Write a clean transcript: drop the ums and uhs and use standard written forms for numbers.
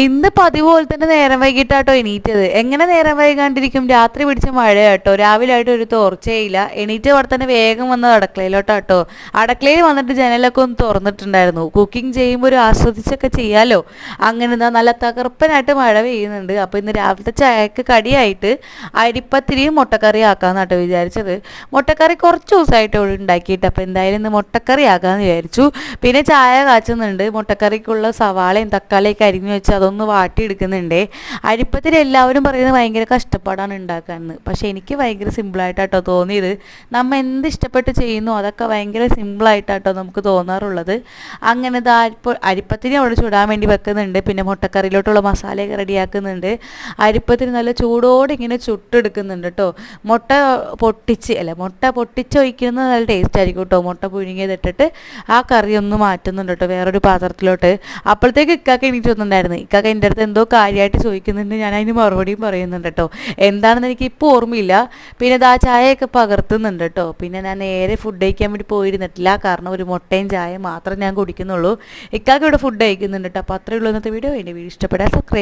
ഇന്ന് പതിവ് പോലെ തന്നെ നേരം വൈകിട്ടാട്ടോ എണീറ്റത്. എങ്ങനെ നേരം വൈകാണ്ടിരിക്കും? രാത്രി പിടിച്ച മഴ കേട്ടോ. രാവിലെ ആയിട്ട് ഒരു തോർച്ചയില്ല. എണീറ്റ അവിടെ തന്നെ വേഗം വന്നത് അടുക്കളയിലോട്ടാട്ടോ. അടുക്കളയിൽ വന്നിട്ട് ജനലൊക്കെ ഒന്ന് തുറന്നിട്ടുണ്ടായിരുന്നു. കുക്കിംഗ് ചെയ്യുമ്പോൾ ഒരു ആസ്വദിച്ചൊക്കെ ചെയ്യാലോ. അങ്ങനെ എന്താ നല്ല തകർപ്പനായിട്ട് മഴ പെയ്യുന്നുണ്ട്. അപ്പോൾ ഇന്ന് രാവിലത്തെ ചായക്ക് കടിയായിട്ട് അരിപ്പത്തിരിയും മുട്ടക്കറിയും ആക്കാമെന്നാട്ടോ വിചാരിച്ചത്. മുട്ടക്കറി കുറച്ച് ദിവസമായിട്ട് ഉണ്ടാക്കിയിട്ട്, അപ്പോൾ എന്തായാലും ഇന്ന് മുട്ടക്കറി ആക്കാമെന്ന് വിചാരിച്ചു. പിന്നെ ചായ കാച്ചുന്നുണ്ട്. മുട്ടക്കറിക്കുള്ള സവാളയും തക്കാളിയൊക്കെ അരിഞ്ഞു വെച്ച് അതൊന്ന് വാട്ടിയെടുക്കുന്നുണ്ട്. അരിപ്പത്തിരി എല്ലാവരും പറയുന്നത് ഭയങ്കര കഷ്ടപ്പാടാണ് ഉണ്ടാക്കാമെന്ന്. പക്ഷേ എനിക്ക് ഭയങ്കര സിമ്പിളായിട്ടാട്ടോ തോന്നിയത്. നമ്മൾ എന്ത് ഇഷ്ടപ്പെട്ട് ചെയ്യുന്നു അതൊക്കെ ഭയങ്കര സിമ്പിളായിട്ടാട്ടോ നമുക്ക് തോന്നാറുള്ളത്. അങ്ങനെ അരിപ്പത്തിരി അവിടെ ചുടാൻ വേണ്ടി വെക്കുന്നുണ്ട്. പിന്നെ മുട്ടക്കറിയിലോട്ടുള്ള മസാലയൊക്കെ റെഡിയാക്കുന്നുണ്ട്. അരിപ്പത്തിരി നല്ല ചൂടോടെ ഇങ്ങനെ ചുട്ടെടുക്കുന്നുണ്ട് കേട്ടോ. മുട്ട പൊട്ടിച്ചൊഴിക്കുന്നത് നല്ല ടേസ്റ്റ് ആയിരിക്കും കേട്ടോ. മുട്ട പുഴുങ്ങിയതിട്ടിട്ട് ആ കറി ഒന്ന് മാറ്റുന്നുണ്ട് കേട്ടോ വേറൊരു പാത്രത്തിലോട്ട്. അപ്പോഴത്തേക്ക് ഇക്കാക്ക എണീറ്റ് വന്നിട്ടുണ്ടായിരുന്നു. ഇക്കാക്ക എൻ്റെ അടുത്ത് എന്തോ കാര്യമായിട്ട് ചോദിക്കുന്നുണ്ട്. ഞാൻ അതിന് മറുപടിയും പറയുന്നുണ്ട് കേട്ടോ. എന്താണെന്ന് എനിക്ക് ഇപ്പോൾ ഓർമ്മയില്ല. പിന്നെ ആ ചായയൊക്കെ പകർത്തുന്നുണ്ട് കേട്ടോ. പിന്നെ ഞാൻ നേരെ ഫുഡ് കഴിക്കാൻ വേണ്ടി പോയിരുന്നിട്ടില്ല. കാരണം ഒരു മുട്ടയും ചായ മാത്രം ഞാൻ കുടിക്കുന്നുള്ളൂ. ഇക്കാക്ക ഇവിടെ ഫുഡ് കഴിക്കുന്നുണ്ട് കേട്ടോ. അപ്പോൾ അത്രയേ ഉള്ളൂ ഇന്നത്തെ വീഡിയോ. എൻ്റെ വീഡിയോ ഇഷ്ടപ്പെടാൻ സബ്സ്ക്രൈബ്